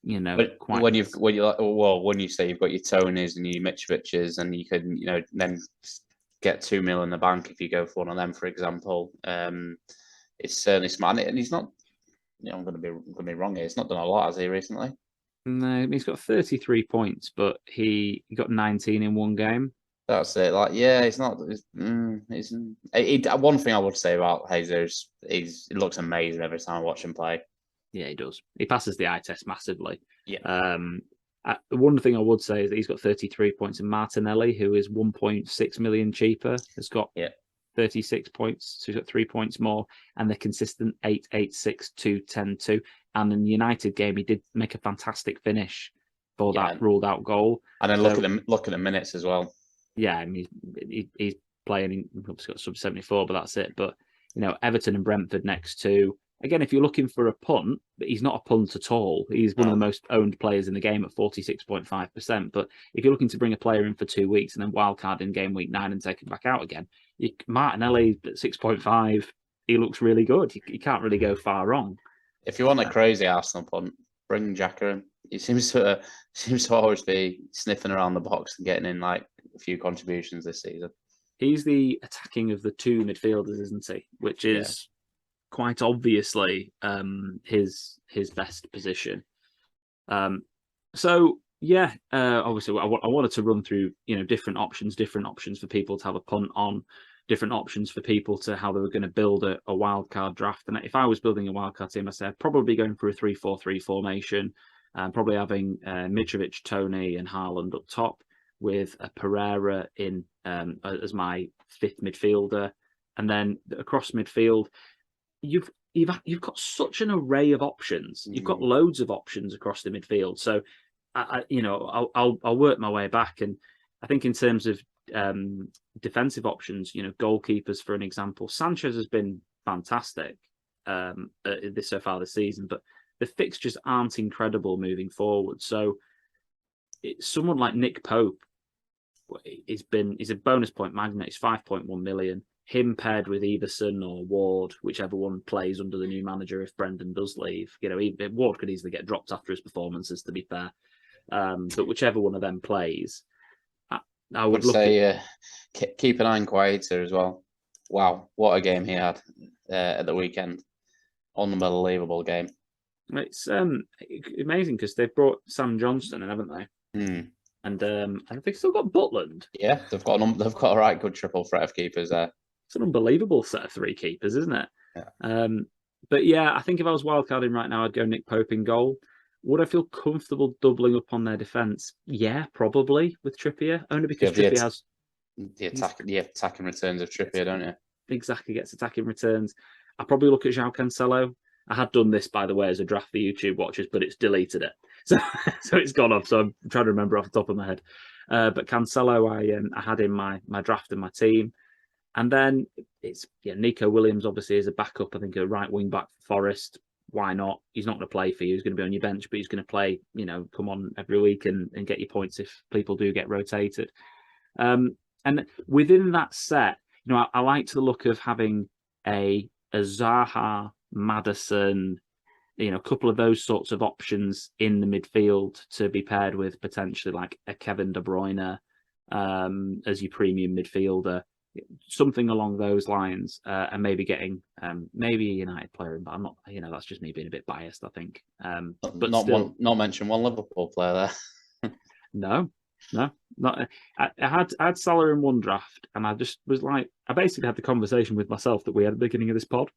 When you say you've got your Tonys and your Mitrovic's, and you can then get 2 mil in the bank if you go for one of them, for example. It's certainly smart, and he's not. I'm going to be wrong here. He's not done a lot, has he, recently? No, he's got 33 points, but he got 19 in one game. That's it. It's not. One thing I would say about Jesus is it looks amazing every time I watch him play. Yeah, he does. He passes the eye test massively. Yeah. One thing I would say is that he's got 33 points, and Martinelli, who is 1.6 million cheaper, has got 36 points. So he's got 3 points more, and they're consistent 8, 8, 6, 2, 10, 2. And in the United game, he did make a fantastic finish for that ruled out goal. And then look at the minutes as well. Yeah, I mean, he's playing. He's obviously got sub 74, but that's it. But Everton and Brentford next to. Again, if you're looking for a punt, but he's not a punt at all. He's one of the most owned players in the game at 46.5%. But if you're looking to bring a player in for 2 weeks and then wildcard in game week 9 and take him back out again, Martinelli at 6.5, he looks really good. You can't really go far wrong. If you want a crazy Arsenal punt, bring Xhaka in. He seems to always be sniffing around the box and getting in a few contributions this season. He's the attacking of the 2 midfielders, isn't he? Which is quite obviously his best position. Obviously I wanted to run through different options for people to have a punt on, different options for people to how they were going to build a wildcard draft. And if I was building a wildcard team, I said I'd probably going for a 3-4-3 formation, probably having Mitrovic, Tony, and Haaland up top, with a Pereira in as my 5th midfielder, and then across midfield, you've got such an array of options. You've got loads of options across the midfield. So I'll work my way back, and I think in terms of defensive options, goalkeepers for an example, Sanchez has been fantastic so far this season, but the fixtures aren't incredible moving forward. So someone like Nick Pope is a bonus point magnet. He's 5.1 million. Him paired with either Son or Ward, whichever one plays under the new manager if Brendan does leave. Ward could easily get dropped after his performances, to be fair. But whichever one of them plays, I would say keep an eye on Quater as well. Wow, what a game he had at the weekend. Unbelievable game. It's amazing because they've brought Sam Johnston in, haven't they? Mm. And they've still got Butland. Yeah, they've got a right good triple threat of keepers there. It's an unbelievable set of three keepers, isn't it? Yeah. But yeah, I think if I was wildcarding right now, I'd go Nick Pope in goal. Would I feel comfortable doubling up on their defence? Yeah, probably with Trippier, only because Trippier has the attacking returns of Trippier, don't you? Exactly, gets attacking returns. I probably look at João Cancelo. I had done this, by the way, as a draft for YouTube watchers, but it's deleted it. So it's gone off. So I'm trying to remember off the top of my head. But Cancelo, I had in my draft and my team. And then it's Nico Williams, obviously, as a backup. I think a right wing back for Forest. Why not? He's not going to play for you. He's going to be on your bench, but he's going to play, come on every week and get your points if people do get rotated. And within that set, I like the look of having a Zaha, Maddison, a couple of those sorts of options in the midfield to be paired with potentially like a Kevin De Bruyne as your premium midfielder, something along those lines, and maybe getting maybe a United player in, but I'm not, that's just me being a bit biased, I think. But not mention one Liverpool player there. No, not. I had Salah in one draft, and I just was like, I basically had the conversation with myself that we had at the beginning of this pod.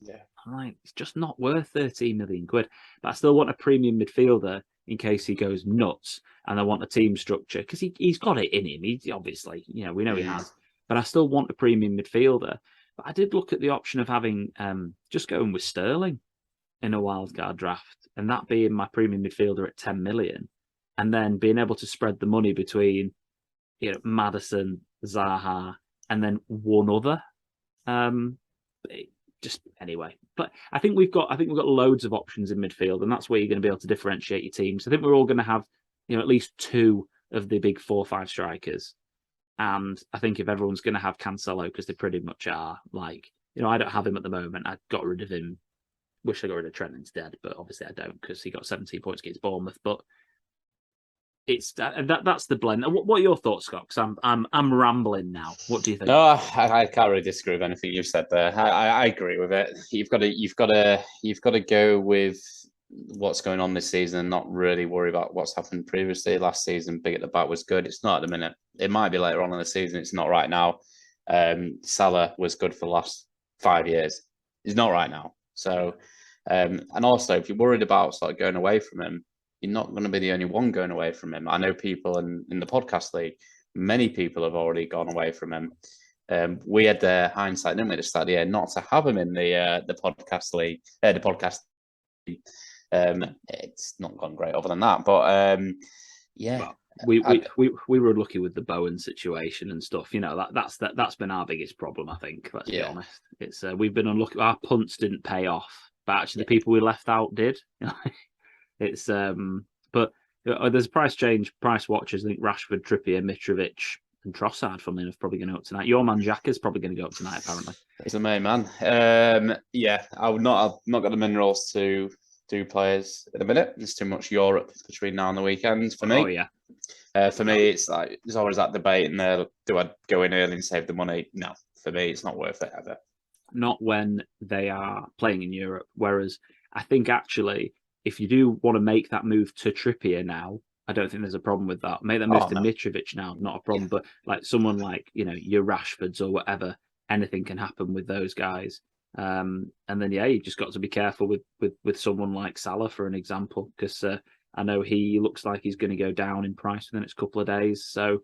Yeah, I'm like, it's just not worth 13 million quid. But I still want a premium midfielder in case he goes nuts, and I want a team structure because he's got it in him. He's obviously, we know he has. But I still want a premium midfielder. But I did look at the option of having just going with Sterling in a wildcard draft, and that being my premium midfielder at 10 million. And then being able to spread the money between, Maddison, Zaha, and then one other. Just anyway, but I think we've got loads of options in midfield, and that's where you're going to be able to differentiate your teams. I think we're all going to have, at least two of the big 4-5 strikers, and I think if everyone's going to have Cancelo, because they pretty much are, like, I don't have him at the moment. I got rid of him. Wish I got rid of Trent instead, but obviously I don't because he got 17 points against Bournemouth. But it's that's the blend. What are your thoughts, Scott? Because I'm rambling now. What do you think? No, I can't really disagree with anything you've said there. I agree with it. You've got to go with what's going on this season and not really worry about what's happened previously. Last season, big at the back was good. It's not at the minute. It might be later on in the season. It's not right now. Salah was good for the last 5 years. He's not right now. So, and also, if you're worried about sort of going away from him, you're not going to be the only one going away from him. I know people in the podcast league, many people have already gone away from him. We had the hindsight, didn't we, to start of the year, not to have him in the podcast league, the podcast. It's not gone great other than that, but yeah. Well, we were lucky with the Bowen situation and stuff. That's been our biggest problem, I think. Let's be honest. It's we've been unlucky. Our punts didn't pay off, but actually the people we left out did. It's but there's a price change. Price watchers, I think Rashford, Trippier, Mitrovic, and Trossard, funnily enough, probably going to go up tonight. Your man Xhaka's probably going to go up tonight, apparently. He's a main man. I would not. I've not got the minerals to do players in a minute. There's too much Europe between now and the weekend for me. Oh yeah. For me, it's like there's always that debate in there. Do I go in early and save the money? No, for me, it's not worth it ever. Not when they are playing in Europe. Whereas I think actually, if you do want to make that move to Trippier now, I don't think there's a problem with that. Make that move to Mitrovic now, not a problem. But like someone like, your Rashfords or whatever, anything can happen with those guys. And then, you've just got to be careful with someone like Salah, for an example, because I know he looks like he's going to go down in price within the next couple of days. So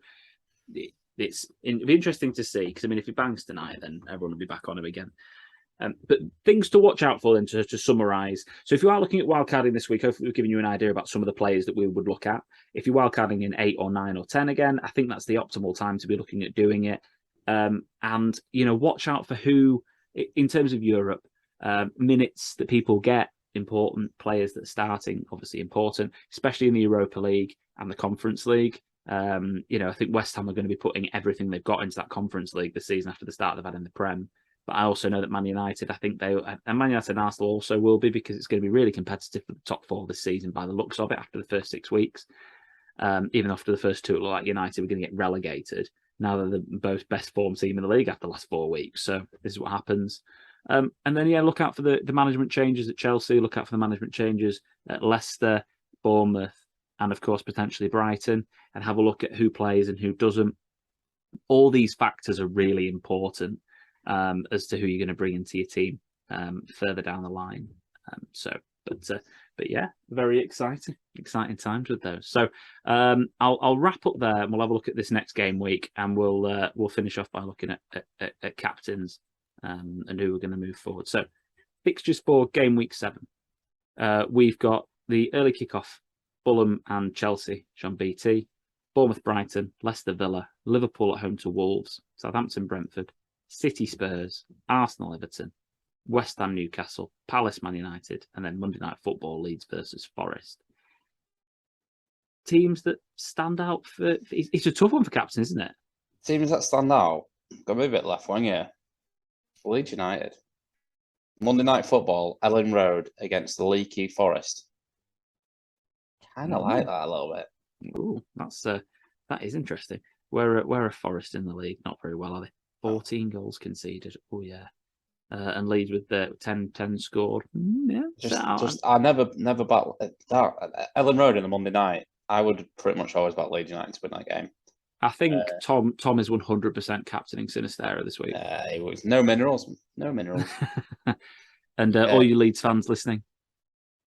it'll be interesting to see, because, if he bangs tonight, then everyone will be back on him again. But things to watch out for then to summarise. So if you are looking at wildcarding this week, hopefully we've given you an idea about some of the players that we would look at. If you're wildcarding in 8 or 9 or 10 again, I think that's the optimal time to be looking at doing it. And, watch out for who, in terms of Europe, minutes that people get important players that are starting, obviously important, especially in the Europa League and the Conference League. I think West Ham are going to be putting everything they've got into that Conference League this season after the start they've had in the Prem. But I also know that Man United, and Man United and Arsenal also will be, because it's going to be really competitive for the top four this season by the looks of it after the first 6 weeks. Even after the first two, it looked like United were going to get relegated. Now they're the both best form team in the league after the last 4 weeks. So this is what happens. And then, look out for the management changes at Chelsea. Look out for the management changes at Leicester, Bournemouth, and of course, potentially Brighton, and have a look at who plays and who doesn't. All these factors are really important as to who you're going to bring into your team further down the line. But yeah, very exciting times with those. So I'll wrap up there, and we'll have a look at this next game week, and we'll finish off by looking at captains and who we're going to move forward. So fixtures for game week 7. We've got the early kickoff, Fulham and Chelsea, Sean BT, Bournemouth, Brighton, Leicester, Villa, Liverpool at home to Wolves, Southampton, Brentford, City, Spurs, Arsenal, Everton, West Ham, Newcastle, Palace, Man United, and then Monday Night Football, Leeds versus Forest. Teams that stand out for... It's a tough one for captain, isn't it? Teams that stand out, got me a bit left wing here. Leeds United. Monday Night Football, Ellen Road against the leaky Forest. Kind of like that a little bit. Ooh, that is interesting. Where are Forest in the league? Not very well, are they? 14 goals conceded. Oh yeah. And Leeds with the 10 scored. I never back that Ellen Road in the Monday night. I would pretty much always back Leeds United to win that game. I think Tom is 100% captaining Sinistera this week. It was no minerals. And all you Leeds fans listening,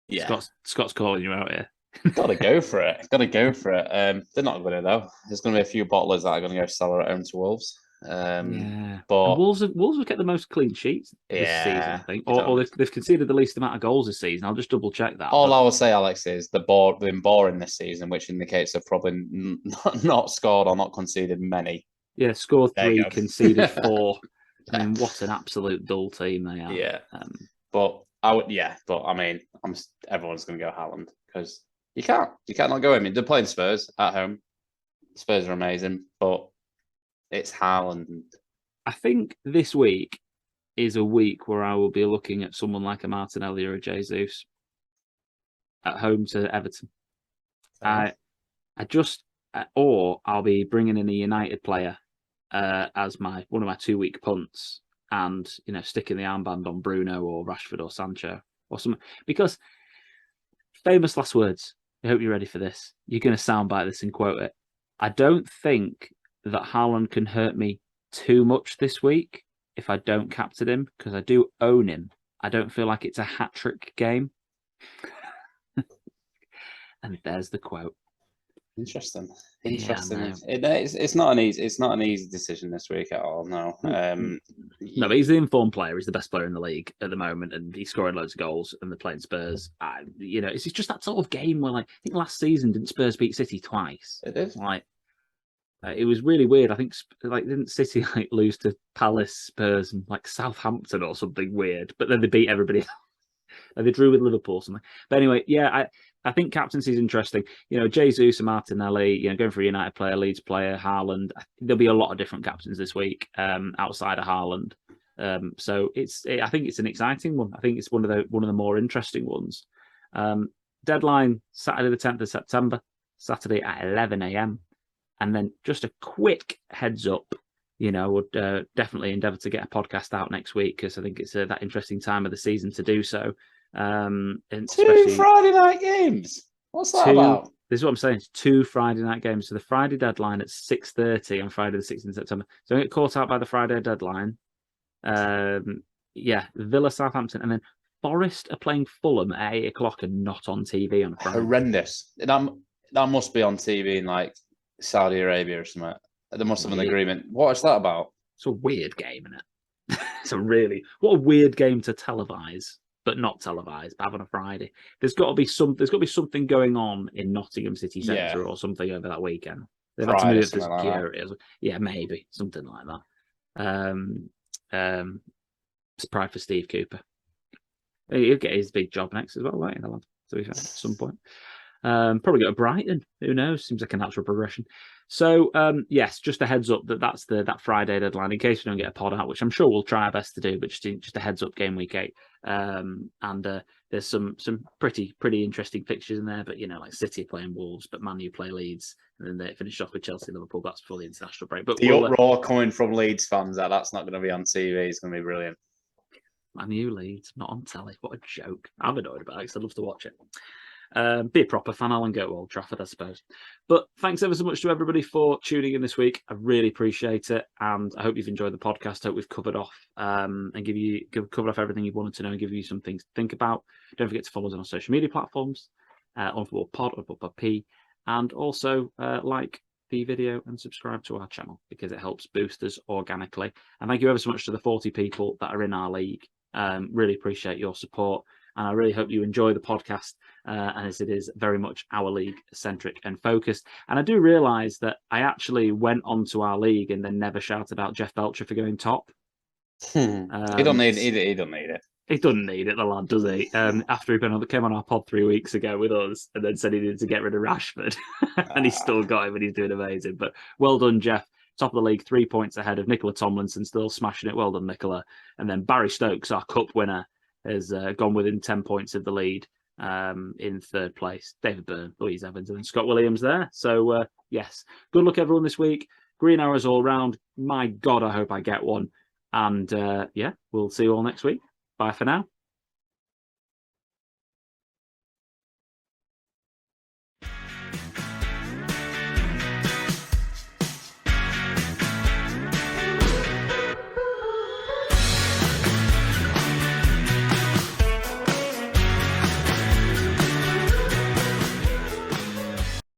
yeah, Scott's calling you out here. Gotta go for it. They're not going to though. There's going to be a few bottlers that are going to go Salah at home to Wolves. But and Wolves have kept the most clean sheets this season, I think, or they've conceded the least amount of goals this season. I'll just double check that. I will say, Alex, is they've been boring this season, which indicates they've probably not scored or not conceded many. Yeah, scored 3, conceded 4. I mean, what an absolute dull team they are. Yeah, but I mean, everyone's going to go Haaland because you can't not go. I mean, they're playing Spurs at home. Spurs are amazing, but it's Haaland. I think this week is a week where I will be looking at someone like a Martinelli or a Jesus at home to Everton. Or I'll be bringing in a United player as one of my 2-week punts, and sticking the armband on Bruno or Rashford or Sancho or something. Because famous last words. I hope you're ready for this. You're going to soundbite this and quote it. I don't think that Haaland can hurt me too much this week if I don't captain him, because I do own him. I don't feel like it's a hat-trick game. And there's the quote. Interesting. Yeah, it's not an easy decision this week at all. No. No, but he's the informed player. He's the best player in the league at the moment, and he's scoring loads of goals. And they're playing Spurs. It's just that sort of game where, I think last season didn't Spurs beat City twice? It is. It was really weird. I think didn't City lose to Palace, Spurs, and Southampton or something weird? But then they beat everybody. They drew with Liverpool or something. But anyway, yeah, I think captaincy is interesting. Jesus and Martinelli, going for a United player, Leeds player, Haaland. There'll be a lot of different captains this week outside of Haaland. So I think it's an exciting one. I think it's one of the more interesting ones. Deadline Saturday the 10th of September, Saturday at 11 a.m. And then just a quick heads up, would definitely endeavour to get a podcast out next week, because I think it's that interesting time of the season to do so. And 2 Friday night games. What's that about? This is what I'm saying. It's 2 Friday night games. So the Friday deadline at 6:30 on Friday the 16th of September. So don't get caught out by the Friday deadline. Villa, Southampton, and then Forest are playing Fulham at 8 o'clock and not on TV on a Friday. Horrendous. That must be on TV in Saudi Arabia or something. There must have an agreement. What is that about? It's a weird game, isn't it? What a weird game to televise, but not televise, but have on a Friday. There's got to be something going on in Nottingham City Centre or something over that weekend. They've had to move it for security. Yeah, maybe something like that. It's pride for Steve Cooper. He'll get his big job next as well, won't he, the lad, to be fair, at some point. Probably go to Brighton. Who knows? Seems like a natural progression. So, yes, just a heads up that's that Friday deadline in case we don't get a pod out, which I'm sure we'll try our best to do, but just a heads up, game week 8. And there's some pretty interesting fixtures in there, but like City playing Wolves, but Man U play Leeds, and then they finish off with Chelsea, Liverpool. That's before the international break. But the uproar coming from Leeds fans that's not going to be on TV. It's going to be brilliant. Man U Leeds, not on telly. What a joke! I'm annoyed about it because I'd love to watch it. Be a proper fan, Alan, go to Old Trafford, I suppose. But thanks ever so much to everybody for tuning in this week. I really appreciate it, and I hope you've enjoyed the podcast. I hope we've covered off and covered off everything you wanted to know and give you some things to think about. Don't forget to follow us on our social media platforms, on Football Pod, on Football P, and also like the video and subscribe to our channel because it helps boost us organically. And thank you ever so much to the 40 people that are in our league. Really appreciate your support. And I really hope you enjoy the podcast, as it is very much our league centric and focused. And I do realise that I actually went onto our league and then never shouted out Jeff Belcher for going top. He don't need it. He don't need it. He doesn't need it, the lad, does he? After he came on our pod 3 weeks ago with us and then said he needed to get rid of Rashford. And he's still got him and he's doing amazing. But well done, Jeff. Top of the league, 3 points ahead of Nicola Tomlinson, still smashing it. Well done, Nicola. And then Barry Stokes, our cup winner, has gone within 10 points of the lead in third place. David Byrne, Louise Evans, and Scott Williams there. So, yes, good luck, everyone, this week. Green arrows all round. My God, I hope I get one. And, yeah, we'll see you all next week. Bye for now.